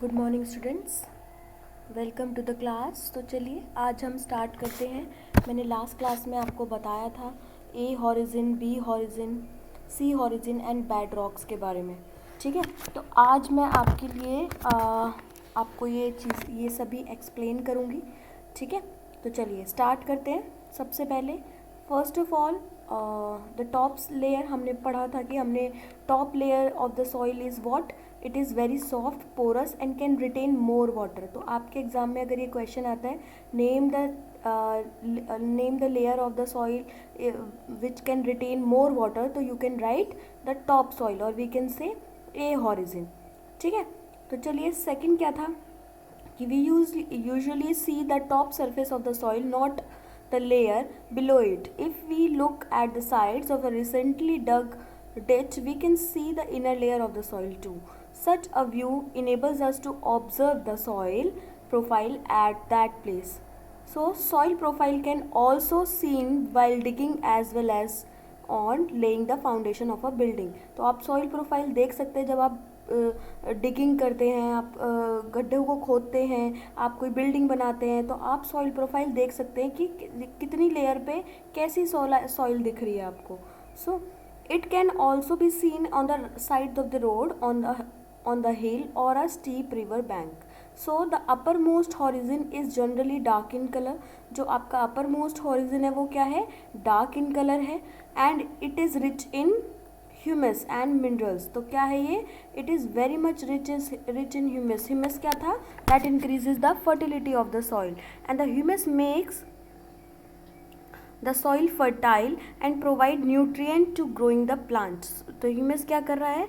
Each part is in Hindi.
Good morning students, welcome to the class. तो चलिए आज हम स्टार्ट करते हैं। मैंने लास्ट क्लास में आपको बताया था A horizon, B horizon, C horizon and bed rocks के बारे में। ठीक है, तो आज मैं आपके लिए आपको ये सभी एक्सप्लेन करूँगी। ठीक है, तो चलिए स्टार्ट करते हैं। सबसे पहले first of all the top layer हमने पढ़ा था कि हमने top layer of the soil is what, it is very soft, porous and can retain more water. तो आपके एग्जाम में अगर ये क्वेश्चन आता है, name the layer of the soil which can retain more water, तो you can write the top soil और we can say A horizon. ठीक है, तो चलिए सेकंड क्या था कि we usually see the top surface of the soil, not the layer below it. If we look at the sides of a recently dug ditch, we can see the inner layer of the soil too. Such a view enables us to observe the soil profile at that place. So soil profile can also seen while digging as well as on laying the foundation of a building. तो आप soil profile देख सकते हैं जब आप डिगिंग करते हैं, आप गड्ढों को खोदते हैं, आप कोई बिल्डिंग बनाते हैं, तो आप सॉइल प्रोफाइल देख सकते हैं कि कितनी लेयर पे कैसी सॉइल दिख रही है आपको। So it can also be seen on the side of the road, on the hill or a steep river bank. So the uppermost horizon is generally dark in color. जो आपका uppermost horizon है वो क्या है, dark in color है, and it is rich in humus and minerals. तो क्या है ये, it is very much rich in humus. Humus क्या था, that increases the fertility of the soil, and the humus makes the soil fertile and provide nutrient to growing the plants. तो ह्यूमस क्या कर रहा है,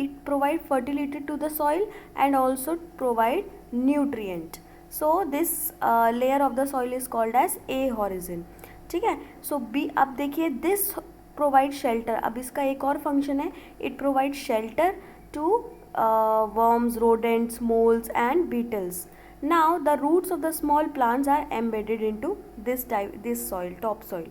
it provide fertility to the soil and also provide nutrient. So this layer of the soil is called as A horizon. ठीक है, so B, अब देखिए this provide shelter. अब इसका एक और फंक्शन है, it provide shelter to worms, rodents, moles and beetles. Now the roots of the small plants are embedded into this soil, topsoil.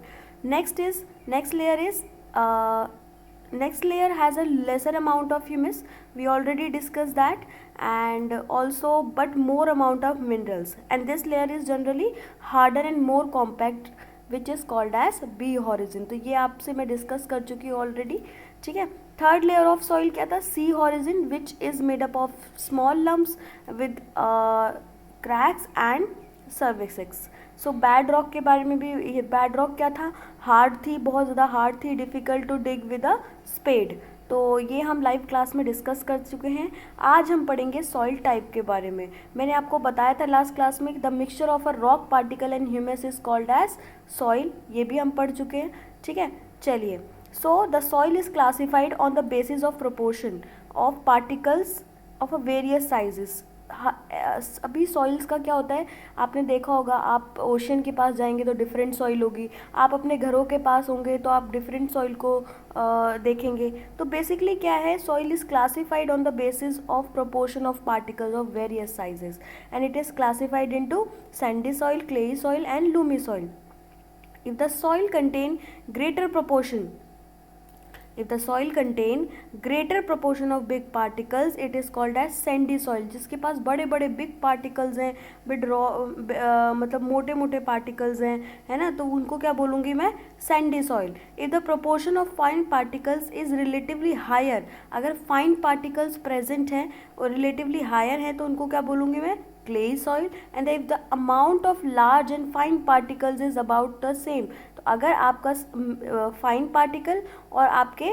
Next layer has a lesser amount of humus. We already discussed that, and also but more amount of minerals. And this layer is generally harder and more compact, which is called as B horizon. तो ये आपसे मैं डिस्कस कर चुकी हूँ ऑलरेडी. ठीक है, थर्ड लेयर ऑफ सॉइल क्या था, C horizon, which is made up of small lumps with cracks and services. So bed rock के बारे में भी, ये बैड रॉक क्या था, हार्ड थी, बहुत ज़्यादा हार्ड थी, difficult to dig with a spade. तो ये हम लाइव क्लास में डिस्कस कर चुके हैं. आज हम पढ़ेंगे सॉइल टाइप के बारे में. मैंने आपको बताया था लास्ट क्लास में, the mixture of a rock particle and humus is called as soil. ये भी हम पढ़ चुके हैं. ठीक है, चलिए. So the soil is classified on the basis of proportion of particles of a various sizes. अभी सॉइल्स का क्या होता है, आपने देखा होगा, आप ओशन के पास जाएंगे तो डिफरेंट सॉइल होगी, आप अपने घरों के पास होंगे तो आप डिफरेंट सॉइल को देखेंगे. तो बेसिकली क्या है, soil is classified on the basis of proportion of particles of various sizes, and it is classified into Sandy soil, clayey soil and loamy soil. If the soil contain greater proportion If the soil contain greater proportion of big particles, it is called as sandy soil. जिसके पास बड़े बड़े big particles हैं, मतलब मोटे मोटे particles हैं, है ना, तो उनको क्या बोलूँगी मैं, sandy soil. If the proportion of fine particles is relatively higher, अगर fine particles present हैं और relatively higher हैं तो उनको क्या बोलूँगी मैं, clay soil. And if the amount of large and fine particles is about the same, तो अगर आपका फाइन पार्टिकल और आपके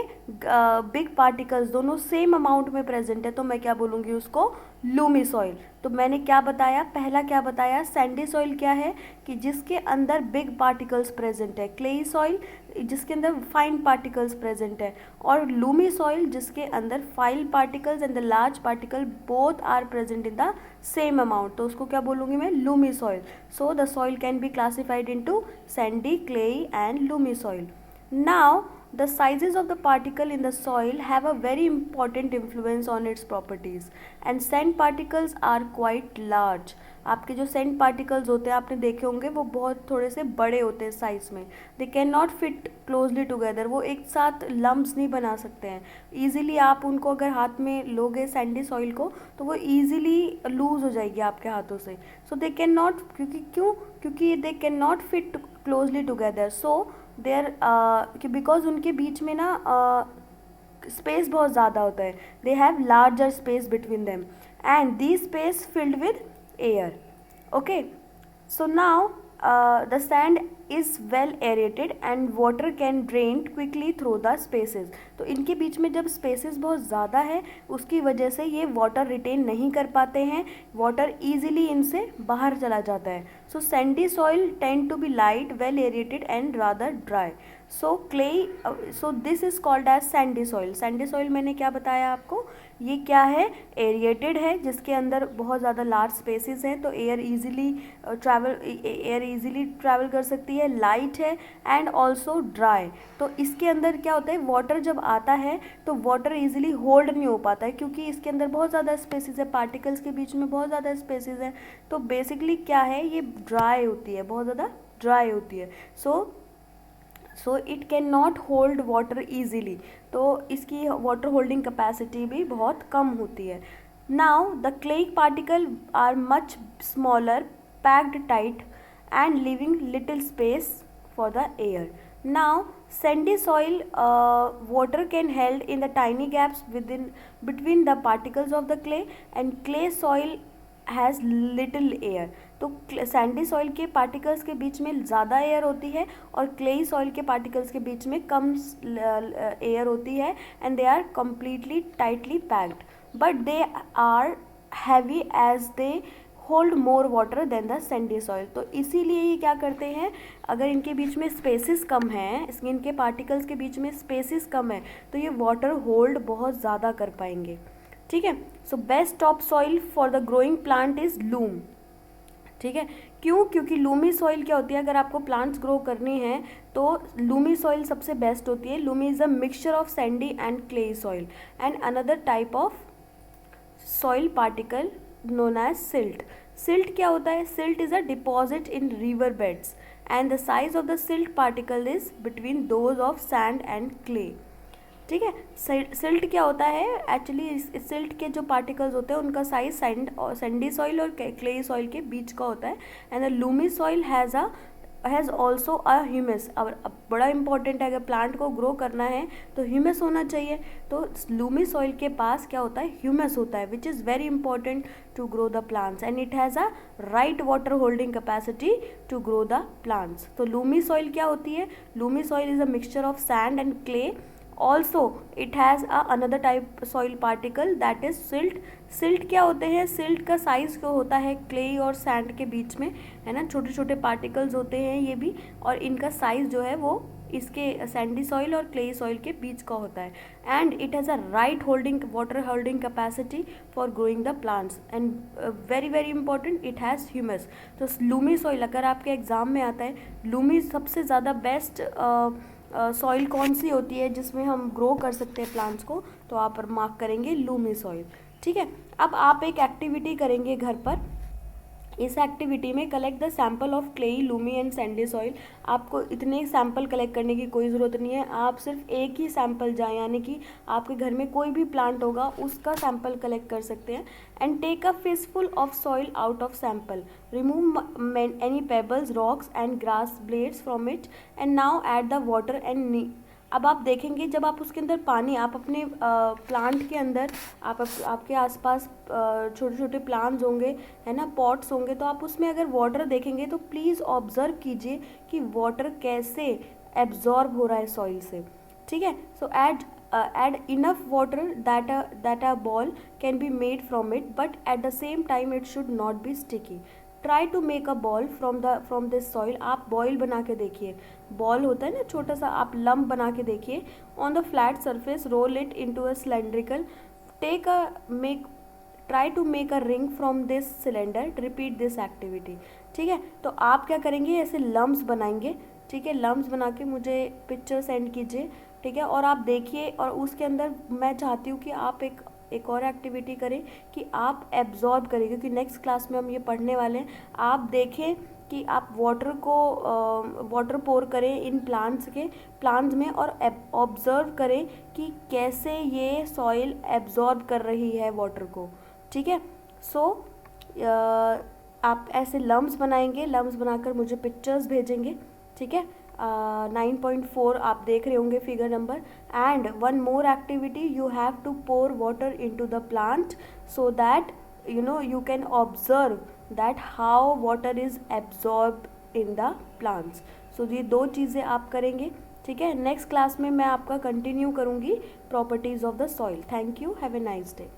बिग पार्टिकल्स दोनों सेम अमाउंट में प्रेजेंट है तो मैं क्या बोलूँगी उसको, लूमी सॉइल. तो मैंने क्या बताया, पहला क्या बताया, सैंडी सॉइल क्या है कि जिसके अंदर बिग पार्टिकल्स प्रेजेंट है, क्लेई सॉइल जिसके अंदर फाइन पार्टिकल्स प्रेजेंट है, और लूमी सॉइल जिसके अंदर fine particles and the large particle both are present in the same amount, तो उसको क्या बोलूँगी मैं, loamy soil. So the soil can be classified into sandy, clayey and loamy soil. Now The sizes of the particle in the soil have a very important influence on its properties and sand particles are quite large. आपके जो sand particles होते हैं आपने देखे होंगे वो बहुत थोड़े से बड़े होते हैं साइज में. They cannot fit closely together. वो एक साथ lumps नहीं बना सकते हैं. Easily आप उनको अगर हाथ में लोगे sandy soil को तो वो easily lose हो जाएगी आपके हाथों से. So they cannot, क्योंकि they cannot fit closely together. So there because उनके बीच में ना स्पेस बहुत ज़्यादा होता है. They have larger space between them and the space filled with air. Okay, so now the sand is well aerated and water can drain quickly through the spaces. तो इनके बीच में जब स्पेसेस बहुत ज़्यादा है उसकी वजह से ये वाटर रिटेन नहीं कर पाते हैं, वाटर ईजिली इनसे बाहर चला जाता है. So sandy soil tend to be light, well aerated and rather dry. So clay, so this is called as sandy soil. Sandy soil मैंने क्या बताया आपको, ये क्या है, एरिएटेड है जिसके अंदर बहुत ज़्यादा लार्ज स्पेसेस हैं तो एयर इजीली ट्रैवल कर सकती है, लाइट है एंड ऑल्सो ड्राई. तो इसके अंदर क्या होता है, वाटर जब आता है तो वाटर इजीली होल्ड नहीं हो पाता है क्योंकि इसके अंदर बहुत ज़्यादा स्पेसेस है, पार्टिकल्स के बीच में बहुत ज़्यादा स्पेसेस है. तो बेसिकली क्या है, ये ड्राई होती है, बहुत ज़्यादा ड्राई होती है. So it can not hold water easily. तो इसकी वाटर होल्डिंग कैपेसिटी भी बहुत कम होती है. Now the clayey particle are much smaller, packed tight and leaving little space for the air. Now sandy soil water can held in the tiny gaps between the particles of the clay and clay soil has little air. तो सैंडी सॉइल के पार्टिकल्स के बीच में ज़्यादा एयर होती है और क्लेई सॉइल के पार्टिकल्स के बीच में कम एयर होती है and they are completely tightly packed but they are heavy as they hold more water than the sandy soil. तो इसीलिए ये क्या करते हैं, अगर इनके बीच में स्पेसिस कम हैं, इनके पार्टिकल्स के बीच में स्पेसिस कम है तो ये वाटर होल्ड बहुत ज़्यादा कर पाएंगे. ठीक है. So best top soil for the growing plant is loom. ठीक है, क्यों, क्योंकि लूमी सॉइल क्या होती है, अगर आपको प्लांट्स ग्रो करनी है तो लूमी सॉइल सबसे बेस्ट होती है. Lumi is a mixture of Sandy and clay soil and another type of soil particle known as silt. Silt क्या होता है, silt is a deposit in river beds and the size of the silt particle is between those of sand and clay. ठीक है. सिल्ट क्या होता है, एक्चुअली सिल्ट के जो पार्टिकल्स होते हैं उनका साइज सैंडी सॉइल और क्ले सॉइल के बीच का होता है and the Lumi soil has also a humus. अब बड़ा इंपॉर्टेंट है, अगर प्लांट को ग्रो करना है तो ह्यूमस होना चाहिए. तो लूमी सॉइल के पास क्या होता है, ह्यूमस होता है which is very important to grow the plants and it has a right water holding capacity to grow the plants. तो लूमी सॉइल क्या होती है, loamy soil is a mixture of sand and clay. Also it has another type soil particle that is silt. Silt क्या होते हैं, सिल्ट का साइज़ जो होता है क्ले और सैंड के बीच में है ना, छोटे छोटे पार्टिकल्स होते हैं ये भी, और इनका साइज़ जो है वो इसके सैंडी सॉइल और क्ले सॉइल के बीच का होता है and it has a right holding water holding capacity for growing the plants and very very important it has humus. तो लूमी सॉइल अगर आपके एग्जाम में आता है, लूमी सबसे ज़्यादा बेस्ट सॉइल कौन सी होती है जिसमें हम ग्रो कर सकते हैं प्लांट्स को, तो आप मार्क करेंगे लूमी सॉइल. ठीक है. अब आप एक एक्टिविटी करेंगे घर पर. इस एक्टिविटी में collect the sample of clayey, loamy and sandy soil. आपको इतने सैम्पल कलेक्ट करने की कोई ज़रूरत नहीं है, आप सिर्फ एक ही सैम्पल जाए, यानी कि आपके घर में कोई भी प्लांट होगा उसका सैम्पल कलेक्ट कर सकते हैं and take a fistful of soil out of sample. Remove any pebbles, rocks and grass blades from it and now add the water and. अब आप देखेंगे जब आप उसके अंदर पानी, आप अपने प्लांट के अंदर आपके आसपास छोटे छोटे प्लांट्स होंगे है ना, पॉट्स होंगे, तो आप उसमें अगर वाटर देखेंगे तो प्लीज़ ऑब्जर्व कीजिए कि वाटर कैसे एब्जॉर्ब हो रहा है सॉइल से. ठीक है. सो add enough water that a ball can be made from it, but at the same time it should not be sticky. Try to make a ball from this soil. आप बॉयल बना के देखिए, बॉल होता है ना छोटा सा, आप लम्ब बना के देखिए. On the flat surface roll it into a cylindrical. Try to make a ring from this cylinder. Repeat this activity. ठीक है. तो आप क्या करेंगे, ऐसे लम्ब्स बनाएंगे. ठीक है. लम्ब्स बना के मुझे पिक्चर सेंड कीजिए ठीक है। और आप देखिए, और उसके अंदर मैं चाहती हूँ कि आप एक और एक्टिविटी करें कि आप एब्जॉर्ब करें, क्योंकि नेक्स्ट क्लास में हम ये पढ़ने वाले हैं। आप देखें कि आप वाटर पोर करें इन प्लांट्स में, और ऑब्जर्व करें कि कैसे ये सॉइल एब्जॉर्ब कर रही है वाटर को, ठीक है। सो आप ऐसे लम्ब्स बनाएंगे, लम्ब्स बनाकर मुझे पिक्चर्स भेजेंगे, ठीक है। 9.4 आप देख रहे होंगे figure number. And one more activity, you have to pour water into the plant so that you can observe that how water is absorbed in the plants. So ये दो चीज़ें आप करेंगे, ठीक है। नेक्स्ट क्लास में मैं आपका कंटिन्यू करूँगी properties of the soil. Thank you, have a nice day.